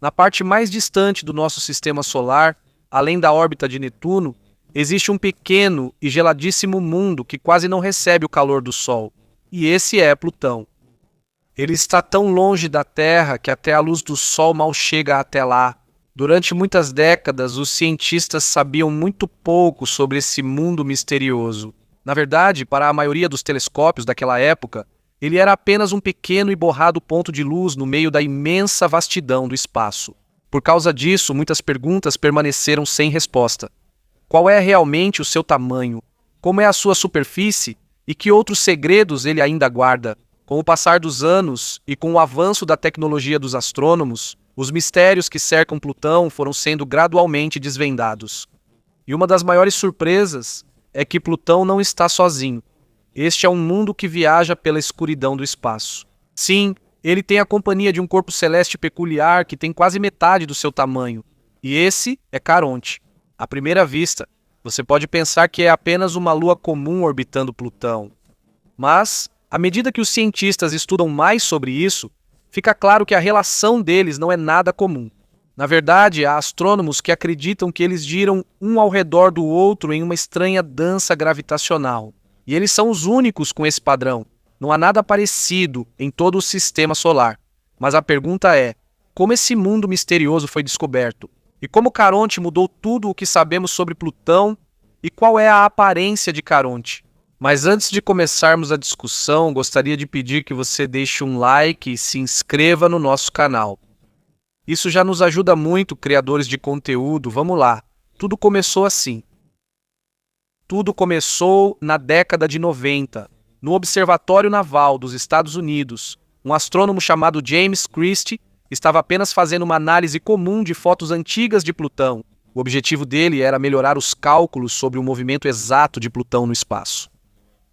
Na parte mais distante do nosso sistema solar, além da órbita de Netuno, existe um pequeno e geladíssimo mundo que quase não recebe o calor do Sol, e esse é Plutão. Ele está tão longe da Terra que até a luz do Sol mal chega até lá. Durante muitas décadas, os cientistas sabiam muito pouco sobre esse mundo misterioso. Na verdade, para a maioria dos telescópios daquela época, ele era apenas um pequeno e borrado ponto de luz no meio da imensa vastidão do espaço. Por causa disso, muitas perguntas permaneceram sem resposta. Qual é realmente o seu tamanho? Como é a sua superfície? E que outros segredos ele ainda guarda? Com o passar dos anos e com o avanço da tecnologia dos astrônomos, os mistérios que cercam Plutão foram sendo gradualmente desvendados. E uma das maiores surpresas é que Plutão não está sozinho. Este é um mundo que viaja pela escuridão do espaço. Sim, ele tem a companhia de um corpo celeste peculiar que tem quase metade do seu tamanho. E esse é Caronte. À primeira vista, você pode pensar que é apenas uma lua comum orbitando Plutão. Mas, à medida que os cientistas estudam mais sobre isso, fica claro que a relação deles não é nada comum. Na verdade, há astrônomos que acreditam que eles giram um ao redor do outro em uma estranha dança gravitacional. E eles são os únicos com esse padrão. Não há nada parecido em todo o sistema solar. Mas a pergunta é, como esse mundo misterioso foi descoberto? E como Caronte mudou tudo o que sabemos sobre Plutão? E qual é a aparência de Caronte? Mas antes de começarmos a discussão, gostaria de pedir que você deixe um like e se inscreva no nosso canal. Isso já nos ajuda muito, criadores de conteúdo. Vamos lá. Tudo começou assim. Tudo começou na década de 90, no Observatório Naval dos Estados Unidos. Um astrônomo chamado James Christie estava apenas fazendo uma análise comum de fotos antigas de Plutão. O objetivo dele era melhorar os cálculos sobre o movimento exato de Plutão no espaço.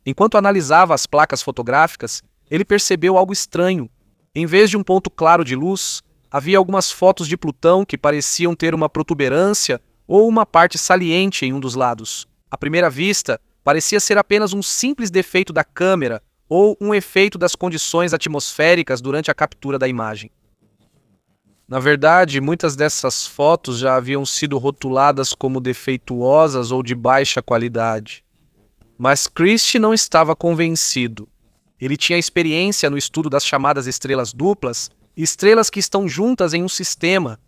Enquanto analisava as placas fotográficas, ele percebeu algo estranho. Em vez de um ponto claro de luz, havia algumas fotos de Plutão que pareciam ter uma protuberância ou uma parte saliente em um dos lados. À primeira vista, parecia ser apenas um simples defeito da câmera ou um efeito das condições atmosféricas durante a captura da imagem. Na verdade, muitas dessas fotos já haviam sido rotuladas como defeituosas ou de baixa qualidade. Mas Christie não estava convencido. Ele tinha experiência no estudo das chamadas estrelas duplas, estrelas que estão juntas em um sistema.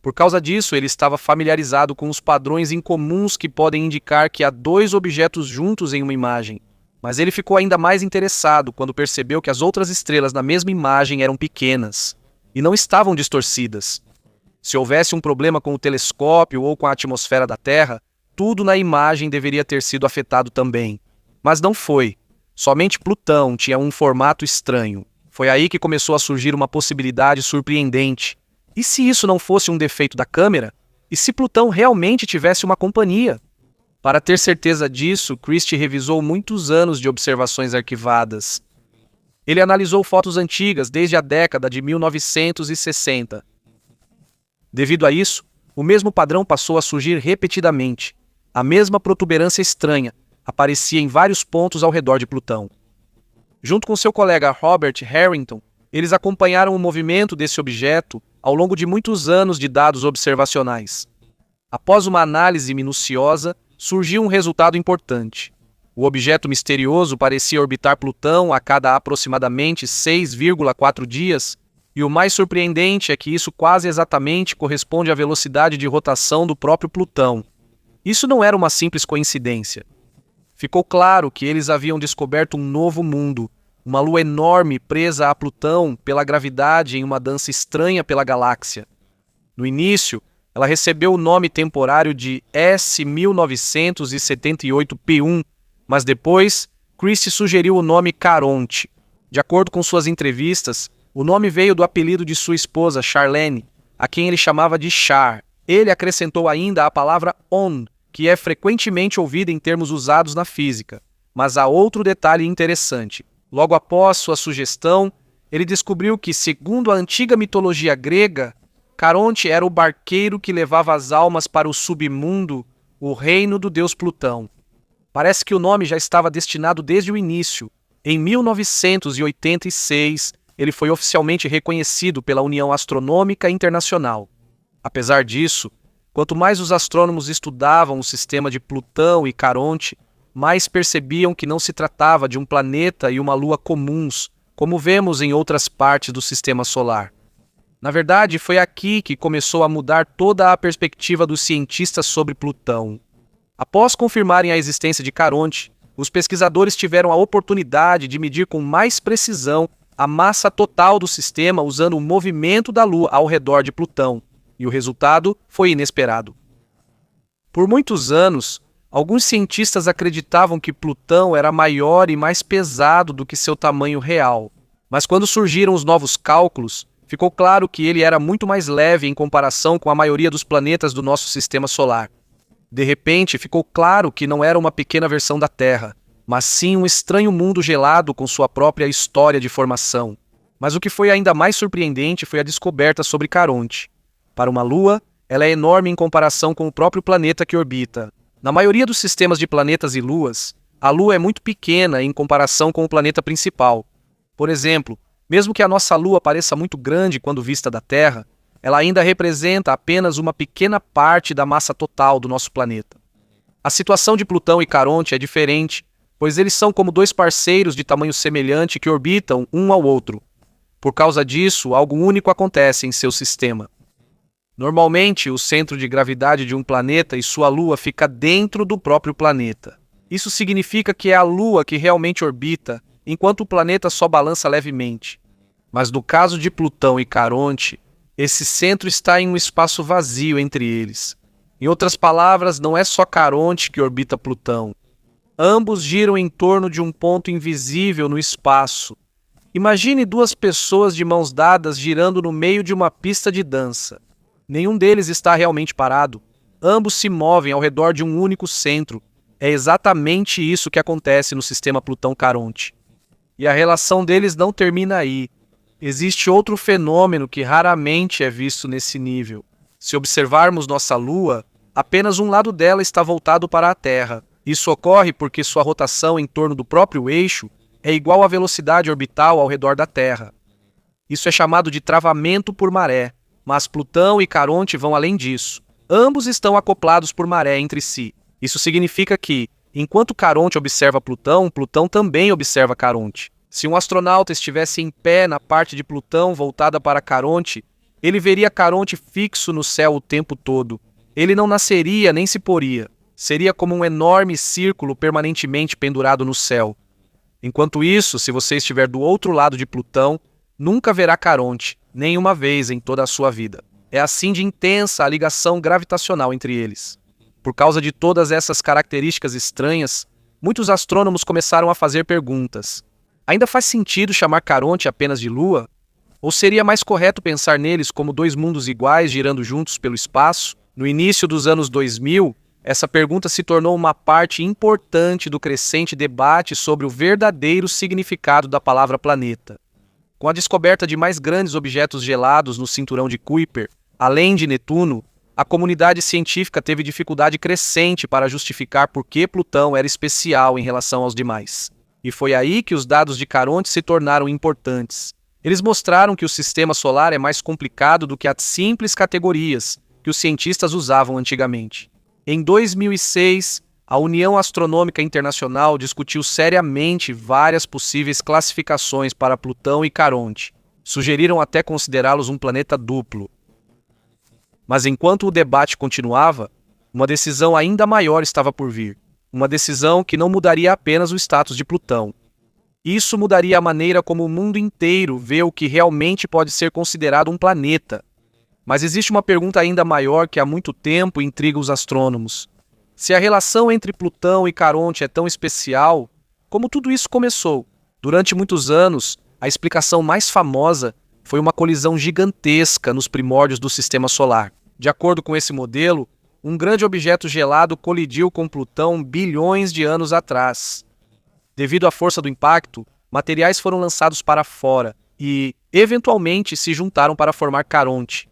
Por causa disso, ele estava familiarizado com os padrões incomuns que podem indicar que há dois objetos juntos em uma imagem. Mas ele ficou ainda mais interessado quando percebeu que as outras estrelas na mesma imagem eram pequenas e não estavam distorcidas. Se houvesse um problema com o telescópio ou com a atmosfera da Terra, tudo na imagem deveria ter sido afetado também. Mas não foi. Somente Plutão tinha um formato estranho. Foi aí que começou a surgir uma possibilidade surpreendente. E se isso não fosse um defeito da câmera? E se Plutão realmente tivesse uma companhia? Para ter certeza disso, Christie revisou muitos anos de observações arquivadas. Ele analisou fotos antigas desde a década de 1960. Devido a isso, o mesmo padrão passou a surgir repetidamente. A mesma protuberância estranha aparecia em vários pontos ao redor de Plutão. Junto com seu colega Robert Harrington, eles acompanharam o movimento desse objeto ao longo de muitos anos de dados observacionais. Após uma análise minuciosa, surgiu um resultado importante. O objeto misterioso parecia orbitar Plutão a cada aproximadamente 6,4 dias, e o mais surpreendente é que isso quase exatamente corresponde à velocidade de rotação do próprio Plutão. Isso não era uma simples coincidência. Ficou claro que eles haviam descoberto um novo mundo, uma lua enorme presa a Plutão pela gravidade em uma dança estranha pela galáxia. No início, ela recebeu o nome temporário de S1978P1, mas depois, Christie sugeriu o nome Caronte. De acordo com suas entrevistas, o nome veio do apelido de sua esposa, Charlene, a quem ele chamava de Char. Ele acrescentou ainda a palavra on, que é frequentemente ouvida em termos usados na física. Mas há outro detalhe interessante. Logo após sua sugestão, ele descobriu que, segundo a antiga mitologia grega, Caronte era o barqueiro que levava as almas para o submundo, o reino do deus Plutão. Parece que o nome já estava destinado desde o início. Em 1986, ele foi oficialmente reconhecido pela União Astronômica Internacional. Apesar disso, quanto mais os astrônomos estudavam o sistema de Plutão e Caronte, mais percebiam que não se tratava de um planeta e uma lua comuns, como vemos em outras partes do sistema solar. Na verdade, foi aqui que começou a mudar toda a perspectiva dos cientistas sobre Plutão. Após confirmarem a existência de Caronte, os pesquisadores tiveram a oportunidade de medir com mais precisão a massa total do sistema usando o movimento da Lua ao redor de Plutão, e o resultado foi inesperado. Por muitos anos, alguns cientistas acreditavam que Plutão era maior e mais pesado do que seu tamanho real, mas quando surgiram os novos cálculos, ficou claro que ele era muito mais leve em comparação com a maioria dos planetas do nosso sistema solar. De repente, ficou claro que não era uma pequena versão da Terra, mas sim um estranho mundo gelado com sua própria história de formação. Mas o que foi ainda mais surpreendente foi a descoberta sobre Caronte. Para uma Lua, ela é enorme em comparação com o próprio planeta que orbita. Na maioria dos sistemas de planetas e luas, a Lua é muito pequena em comparação com o planeta principal. Por exemplo, mesmo que a nossa Lua pareça muito grande quando vista da Terra, ela ainda representa apenas uma pequena parte da massa total do nosso planeta. A situação de Plutão e Caronte é diferente, pois eles são como dois parceiros de tamanho semelhante que orbitam um ao outro. Por causa disso, algo único acontece em seu sistema. Normalmente, o centro de gravidade de um planeta e sua Lua fica dentro do próprio planeta. Isso significa que é a Lua que realmente orbita, enquanto o planeta só balança levemente. Mas no caso de Plutão e Caronte, esse centro está em um espaço vazio entre eles. Em outras palavras, não é só Caronte que orbita Plutão. Ambos giram em torno de um ponto invisível no espaço. Imagine duas pessoas de mãos dadas girando no meio de uma pista de dança. Nenhum deles está realmente parado. Ambos se movem ao redor de um único centro. É exatamente isso que acontece no sistema Plutão-Caronte. E a relação deles não termina aí. Existe outro fenômeno que raramente é visto nesse nível. Se observarmos nossa Lua, apenas um lado dela está voltado para a Terra. Isso ocorre porque sua rotação em torno do próprio eixo é igual à velocidade orbital ao redor da Terra. Isso é chamado de travamento por maré, mas Plutão e Caronte vão além disso. Ambos estão acoplados por maré entre si. Isso significa que, enquanto Caronte observa Plutão, Plutão também observa Caronte. Se um astronauta estivesse em pé na parte de Plutão voltada para Caronte, ele veria Caronte fixo no céu o tempo todo. Ele não nasceria nem se poria. Seria como um enorme círculo permanentemente pendurado no céu. Enquanto isso, se você estiver do outro lado de Plutão, nunca verá Caronte, nem uma vez em toda a sua vida. É assim de intensa a ligação gravitacional entre eles. Por causa de todas essas características estranhas, muitos astrônomos começaram a fazer perguntas. Ainda faz sentido chamar Caronte apenas de Lua? Ou seria mais correto pensar neles como dois mundos iguais girando juntos pelo espaço? No início dos anos 2000, essa pergunta se tornou uma parte importante do crescente debate sobre o verdadeiro significado da palavra planeta. Com a descoberta de mais grandes objetos gelados no cinturão de Kuiper, além de Netuno, a comunidade científica teve dificuldade crescente para justificar por que Plutão era especial em relação aos demais. E foi aí que os dados de Caronte se tornaram importantes. Eles mostraram que o sistema solar é mais complicado do que as simples categorias que os cientistas usavam antigamente. Em 2006, a União Astronômica Internacional discutiu seriamente várias possíveis classificações para Plutão e Caronte. Sugeriram até considerá-los um planeta duplo. Mas enquanto o debate continuava, uma decisão ainda maior estava por vir. Uma decisão que não mudaria apenas o status de Plutão. Isso mudaria a maneira como o mundo inteiro vê o que realmente pode ser considerado um planeta. Mas existe uma pergunta ainda maior que há muito tempo intriga os astrônomos. Se a relação entre Plutão e Caronte é tão especial, como tudo isso começou? Durante muitos anos, a explicação mais famosa foi uma colisão gigantesca nos primórdios do sistema solar. De acordo com esse modelo, um grande objeto gelado colidiu com Plutão bilhões de anos atrás. Devido à força do impacto, materiais foram lançados para fora e, eventualmente, se juntaram para formar Caronte.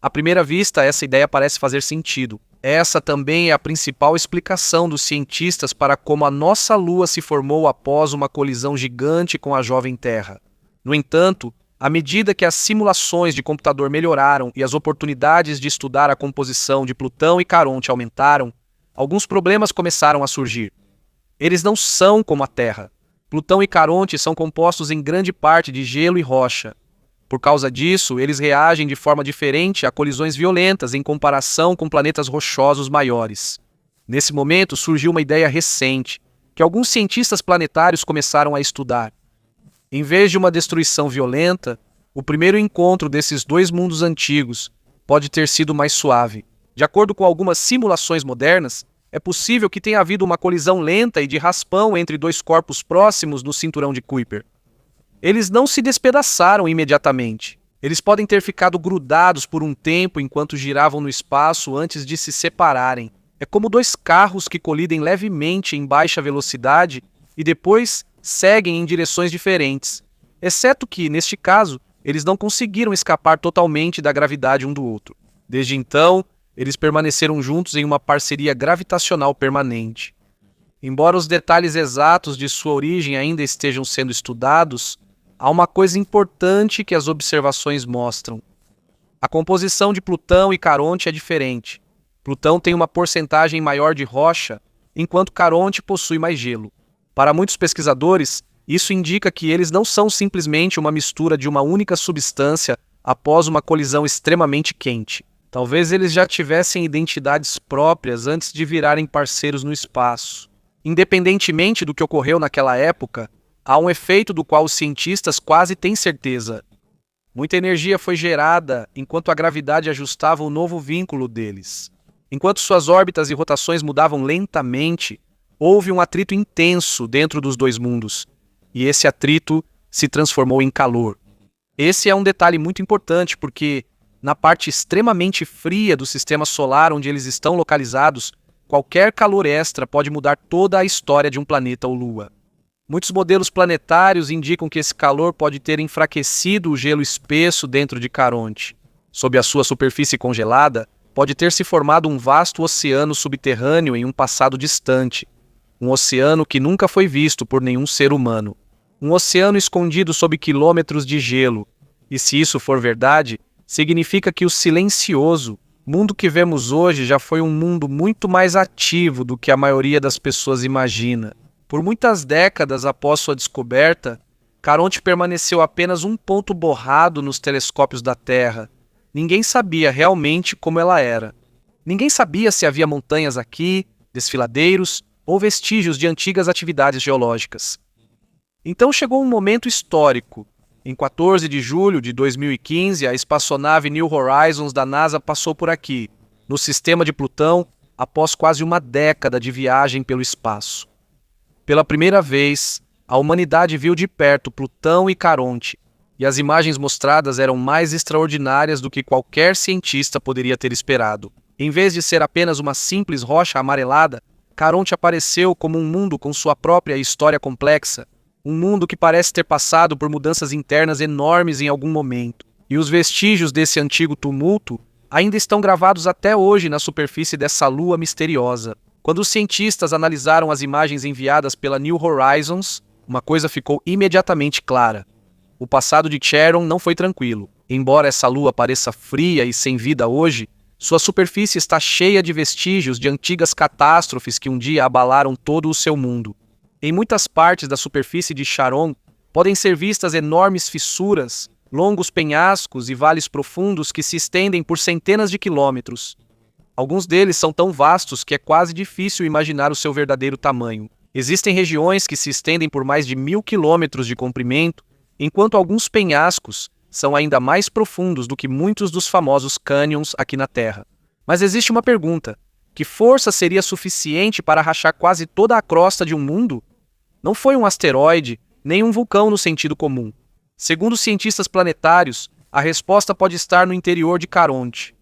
À primeira vista, essa ideia parece fazer sentido. Essa também é a principal explicação dos cientistas para como a nossa Lua se formou após uma colisão gigante com a jovem Terra. No entanto, À medida que as simulações de computador melhoraram e as oportunidades de estudar a composição de Plutão e Caronte aumentaram, alguns problemas começaram a surgir. Eles não são como a Terra. Plutão e Caronte são compostos em grande parte de gelo e rocha. Por causa disso, eles reagem de forma diferente a colisões violentas em comparação com planetas rochosos maiores. Nesse momento surgiu uma ideia recente, que alguns cientistas planetários começaram a estudar. Em vez de uma destruição violenta, o primeiro encontro desses dois mundos antigos pode ter sido mais suave. De acordo com algumas simulações modernas, é possível que tenha havido uma colisão lenta e de raspão entre dois corpos próximos no cinturão de Kuiper. Eles não se despedaçaram imediatamente. Eles podem ter ficado grudados por um tempo enquanto giravam no espaço antes de se separarem. É como dois carros que colidem levemente em baixa velocidade e depois seguem em direções diferentes, exceto que, neste caso, eles não conseguiram escapar totalmente da gravidade um do outro. Desde então, eles permaneceram juntos em uma parceria gravitacional permanente. Embora os detalhes exatos de sua origem ainda estejam sendo estudados, há uma coisa importante que as observações mostram. A composição de Plutão e Caronte é diferente. Plutão tem uma porcentagem maior de rocha, enquanto Caronte possui mais gelo. Para muitos pesquisadores, isso indica que eles não são simplesmente uma mistura de uma única substância após uma colisão extremamente quente. Talvez eles já tivessem identidades próprias antes de virarem parceiros no espaço. Independentemente do que ocorreu naquela época, há um efeito do qual os cientistas quase têm certeza. Muita energia foi gerada enquanto a gravidade ajustava o novo vínculo deles. Enquanto suas órbitas e rotações mudavam lentamente, houve um atrito intenso dentro dos dois mundos, e esse atrito se transformou em calor. Esse é um detalhe muito importante porque, na parte extremamente fria do sistema solar onde eles estão localizados, qualquer calor extra pode mudar toda a história de um planeta ou lua. Muitos modelos planetários indicam que esse calor pode ter enfraquecido o gelo espesso dentro de Caronte. Sob a sua superfície congelada, pode ter se formado um vasto oceano subterrâneo em um passado distante. Um oceano que nunca foi visto por nenhum ser humano. Um oceano escondido sob quilômetros de gelo. E se isso for verdade, significa que o silencioso, mundo que vemos hoje, já foi um mundo muito mais ativo do que a maioria das pessoas imagina. Por muitas décadas após sua descoberta, Caronte permaneceu apenas um ponto borrado nos telescópios da Terra. Ninguém sabia realmente como ela era. Ninguém sabia se havia montanhas aqui, desfiladeiros ou vestígios de antigas atividades geológicas. Então chegou um momento histórico. Em 14 de julho de 2015, a espaçonave New Horizons da NASA passou por aqui, no sistema de Plutão, após quase uma década de viagem pelo espaço. Pela primeira vez, a humanidade viu de perto Plutão e Caronte, e as imagens mostradas eram mais extraordinárias do que qualquer cientista poderia ter esperado. Em vez de ser apenas uma simples rocha amarelada, Caronte apareceu como um mundo com sua própria história complexa, um mundo que parece ter passado por mudanças internas enormes em algum momento. E os vestígios desse antigo tumulto ainda estão gravados até hoje na superfície dessa lua misteriosa. Quando os cientistas analisaram as imagens enviadas pela New Horizons, uma coisa ficou imediatamente clara. O passado de Charon não foi tranquilo. Embora essa lua pareça fria e sem vida hoje, sua superfície está cheia de vestígios de antigas catástrofes que um dia abalaram todo o seu mundo. Em muitas partes da superfície de Charon podem ser vistas enormes fissuras, longos penhascos e vales profundos que se estendem por centenas de quilômetros. Alguns deles são tão vastos que é quase difícil imaginar o seu verdadeiro tamanho. Existem regiões que se estendem por mais de 1000 quilômetros de comprimento, enquanto alguns penhascos são ainda mais profundos do que muitos dos famosos cânions aqui na Terra. Mas existe uma pergunta: que força seria suficiente para rachar quase toda a crosta de um mundo? Não foi um asteroide, nem um vulcão no sentido comum. Segundo cientistas planetários, a resposta pode estar no interior de Caronte.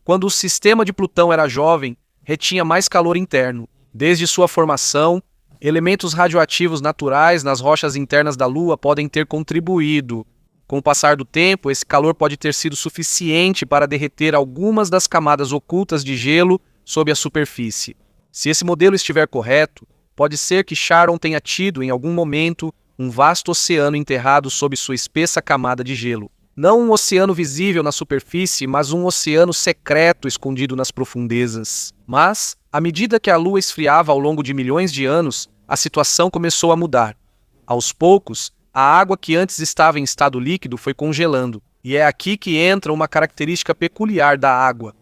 Quando o sistema de Plutão era jovem, retinha mais calor interno. Desde sua formação, elementos radioativos naturais nas rochas internas da Lua podem ter contribuído. Com o passar do tempo, esse calor pode ter sido suficiente para derreter algumas das camadas ocultas de gelo sob a superfície. Se esse modelo estiver correto, pode ser que Charon tenha tido, em algum momento, um vasto oceano enterrado sob sua espessa camada de gelo. Não um oceano visível na superfície, mas um oceano secreto escondido nas profundezas. Mas, à medida que a Lua esfriava ao longo de milhões de anos, a situação começou a mudar. Aos poucos, a água que antes estava em estado líquido foi congelando, e é aqui que entra uma característica peculiar da água.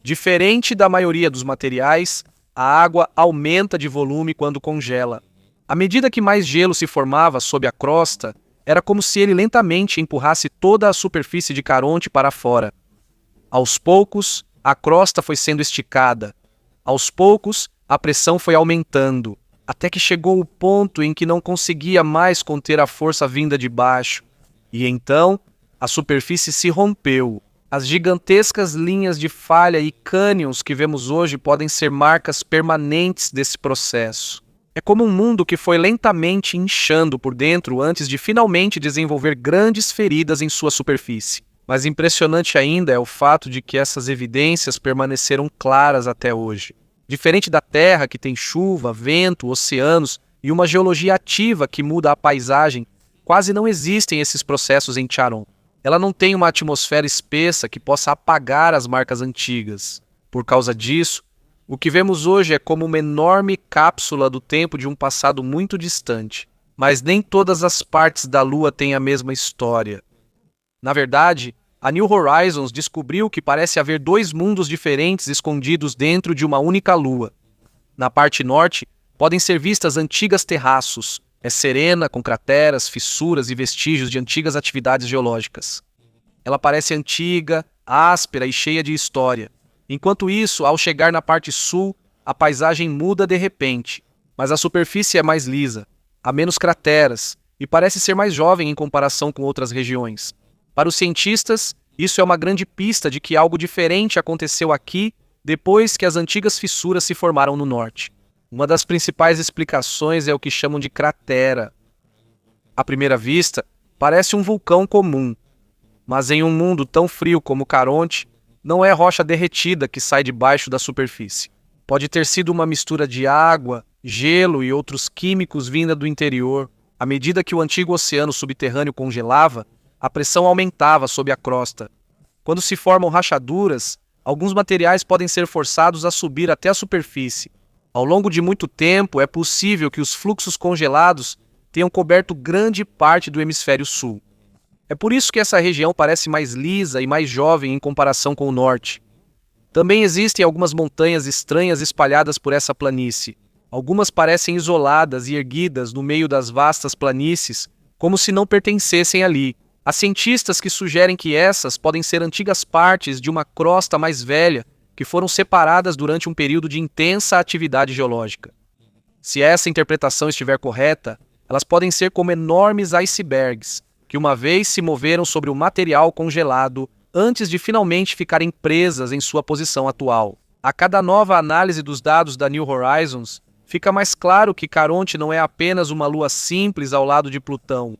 Diferente da maioria dos materiais, a água aumenta de volume quando congela. À medida que mais gelo se formava sob a crosta, era como se ele lentamente empurrasse toda a superfície de Caronte para fora. Aos poucos, a crosta foi sendo esticada. Aos poucos, a pressão foi aumentando, até que chegou o ponto em que não conseguia mais conter a força vinda de baixo. E então, a superfície se rompeu. As gigantescas linhas de falha e cânions que vemos hoje podem ser marcas permanentes desse processo. É como um mundo que foi lentamente inchando por dentro antes de finalmente desenvolver grandes feridas em sua superfície. Mas impressionante ainda é o fato de que essas evidências permaneceram claras até hoje. Diferente da Terra, que tem chuva, vento, oceanos e uma geologia ativa que muda a paisagem, quase não existem esses processos em Charon. Ela não tem uma atmosfera espessa que possa apagar as marcas antigas. Por causa disso, o que vemos hoje é como uma enorme cápsula do tempo de um passado muito distante. Mas nem todas as partes da Lua têm a mesma história. Na verdade, a New Horizons descobriu que parece haver dois mundos diferentes escondidos dentro de uma única Lua. Na parte norte, podem ser vistas antigas terraços. É serena, com crateras, fissuras e vestígios de antigas atividades geológicas. Ela parece antiga, áspera e cheia de história. Enquanto isso, ao chegar na parte sul, a paisagem muda de repente, mas a superfície é mais lisa, há menos crateras e parece ser mais jovem em comparação com outras regiões. Para os cientistas, isso é uma grande pista de que algo diferente aconteceu aqui depois que as antigas fissuras se formaram no norte. Uma das principais explicações é o que chamam de cratera. À primeira vista, parece um vulcão comum, mas em um mundo tão frio como Caronte, não é rocha derretida que sai debaixo da superfície. Pode ter sido uma mistura de água, gelo e outros químicos vinda do interior. À medida que o antigo oceano subterrâneo congelava, a pressão aumentava sob a crosta. Quando se formam rachaduras, alguns materiais podem ser forçados a subir até a superfície. Ao longo de muito tempo, é possível que os fluxos congelados tenham coberto grande parte do hemisfério sul. É por isso que essa região parece mais lisa e mais jovem em comparação com o norte. Também existem algumas montanhas estranhas espalhadas por essa planície. Algumas parecem isoladas e erguidas no meio das vastas planícies, como se não pertencessem ali. Há cientistas que sugerem que essas podem ser antigas partes de uma crosta mais velha que foram separadas durante um período de intensa atividade geológica. Se essa interpretação estiver correta, elas podem ser como enormes icebergs, que uma vez se moveram sobre o material congelado antes de finalmente ficarem presas em sua posição atual. A cada nova análise dos dados da New Horizons, fica mais claro que Caronte não é apenas uma lua simples ao lado de Plutão.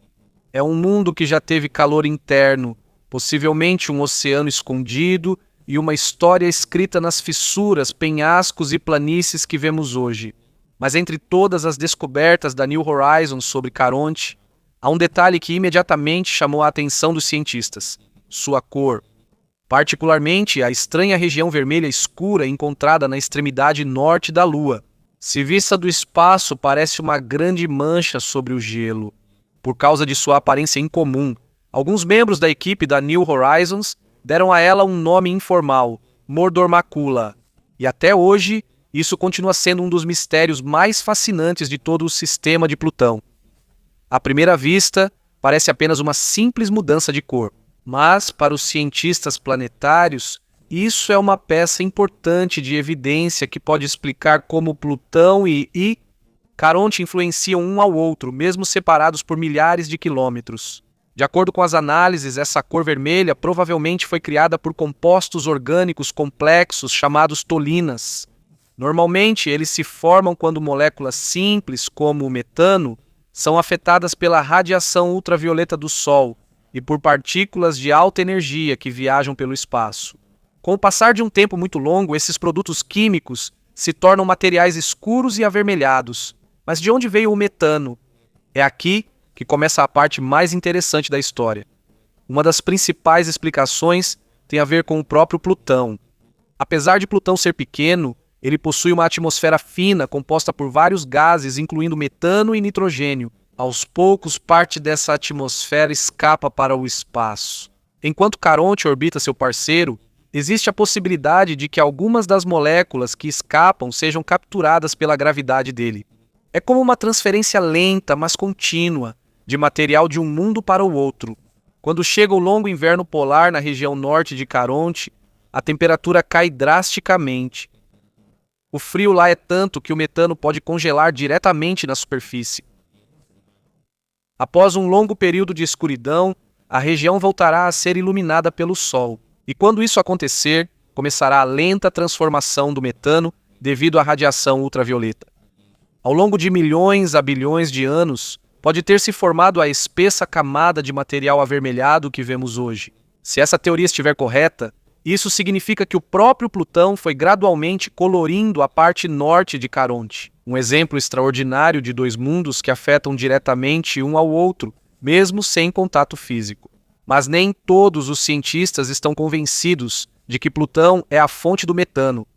É um mundo que já teve calor interno, possivelmente um oceano escondido e uma história escrita nas fissuras, penhascos e planícies que vemos hoje. Mas entre todas as descobertas da New Horizons sobre Caronte, há um detalhe que imediatamente chamou a atenção dos cientistas: sua cor. Particularmente a estranha região vermelha escura encontrada na extremidade norte da Lua. Se vista do espaço, parece uma grande mancha sobre o gelo. Por causa de sua aparência incomum, alguns membros da equipe da New Horizons deram a ela um nome informal, Mordor Macula. E até hoje, isso continua sendo um dos mistérios mais fascinantes de todo o sistema de Plutão. À primeira vista, parece apenas uma simples mudança de cor. Mas, para os cientistas planetários, isso é uma peça importante de evidência que pode explicar como Plutão e Caronte influenciam um ao outro, mesmo separados por milhares de quilômetros. De acordo com as análises, essa cor vermelha provavelmente foi criada por compostos orgânicos complexos chamados tolinas. Normalmente, eles se formam quando moléculas simples, como o metano, são afetadas pela radiação ultravioleta do Sol e por partículas de alta energia que viajam pelo espaço. Com o passar de um tempo muito longo, esses produtos químicos se tornam materiais escuros e avermelhados. Mas de onde veio o metano? É aqui que começa a parte mais interessante da história. Uma das principais explicações tem a ver com o próprio Plutão. Apesar de Plutão ser pequeno, ele possui uma atmosfera fina composta por vários gases, incluindo metano e nitrogênio. Aos poucos, parte dessa atmosfera escapa para o espaço. Enquanto Caronte orbita seu parceiro, existe a possibilidade de que algumas das moléculas que escapam sejam capturadas pela gravidade dele. É como uma transferência lenta, mas contínua, de material de um mundo para o outro. Quando chega o longo inverno polar na região norte de Caronte, a temperatura cai drasticamente. O frio lá é tanto que o metano pode congelar diretamente na superfície. Após um longo período de escuridão, a região voltará a ser iluminada pelo Sol. E quando isso acontecer, começará a lenta transformação do metano devido à radiação ultravioleta. Ao longo de milhões a bilhões de anos, pode ter se formado a espessa camada de material avermelhado que vemos hoje. Se essa teoria estiver correta, isso significa que o próprio Plutão foi gradualmente colorindo a parte norte de Caronte. Um exemplo extraordinário de dois mundos que afetam diretamente um ao outro, mesmo sem contato físico. Mas nem todos os cientistas estão convencidos de que Plutão é a fonte do metano.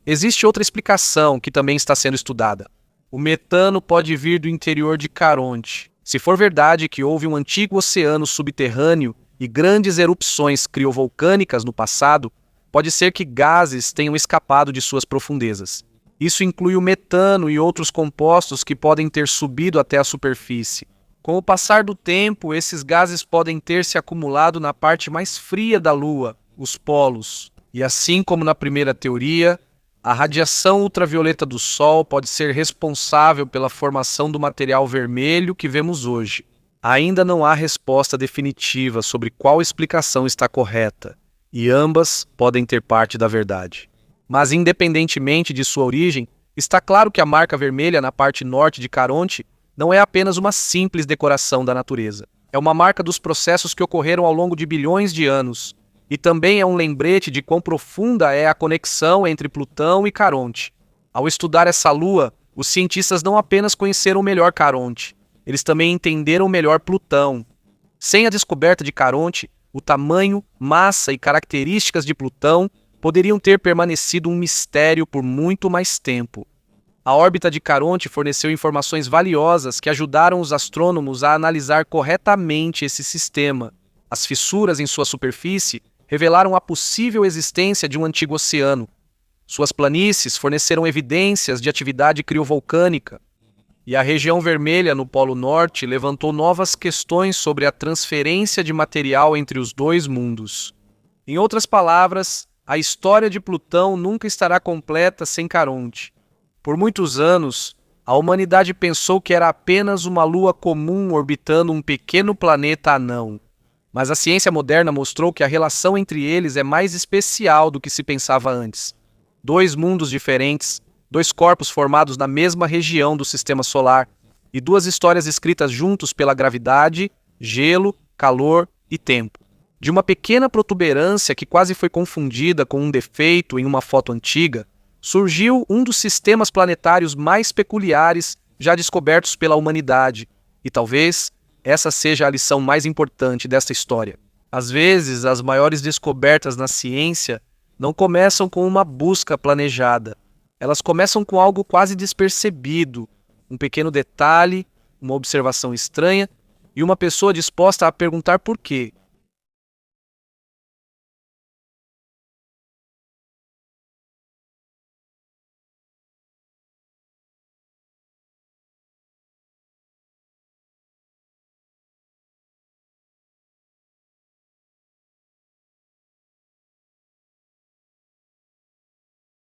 Existe outra explicação que também está sendo estudada. O metano pode vir do interior de Caronte. Se for verdade que houve um antigo oceano subterrâneo e grandes erupções criovolcânicas no passado, pode ser que gases tenham escapado de suas profundezas. Isso inclui o metano e outros compostos que podem ter subido até a superfície. Com o passar do tempo, esses gases podem ter se acumulado na parte mais fria da Lua, os polos. E assim como na primeira teoria, a radiação ultravioleta do Sol pode ser responsável pela formação do material vermelho que vemos hoje. Ainda não há resposta definitiva sobre qual explicação está correta, e ambas podem ter parte da verdade. Mas independentemente de sua origem, está claro que a marca vermelha na parte norte de Caronte não é apenas uma simples decoração da natureza. É uma marca dos processos que ocorreram ao longo de bilhões de anos, e também é um lembrete de quão profunda é a conexão entre Plutão e Caronte. Ao estudar essa lua, os cientistas não apenas conheceram melhor Caronte, eles também entenderam melhor Plutão. Sem a descoberta de Caronte, o tamanho, massa e características de Plutão poderiam ter permanecido um mistério por muito mais tempo. A órbita de Caronte forneceu informações valiosas que ajudaram os astrônomos a analisar corretamente esse sistema. As fissuras em sua superfície revelaram a possível existência de um antigo oceano. Suas planícies forneceram evidências de atividade criovolcânica. E a região vermelha no Polo Norte levantou novas questões sobre a transferência de material entre os dois mundos. Em outras palavras, a história de Plutão nunca estará completa sem Caronte. Por muitos anos, a humanidade pensou que era apenas uma lua comum orbitando um pequeno planeta anão. Mas a ciência moderna mostrou que a relação entre eles é mais especial do que se pensava antes. Dois mundos diferentes, dois corpos formados na mesma região do sistema solar e duas histórias escritas juntos pela gravidade, gelo, calor e tempo. De uma pequena protuberância que quase foi confundida com um defeito em uma foto antiga, surgiu um dos sistemas planetários mais peculiares já descobertos pela humanidade, e talvez essa seja a lição mais importante desta história. Às vezes, as maiores descobertas na ciência não começam com uma busca planejada. Elas começam com algo quase despercebido, um pequeno detalhe, uma observação estranha e uma pessoa disposta a perguntar por quê.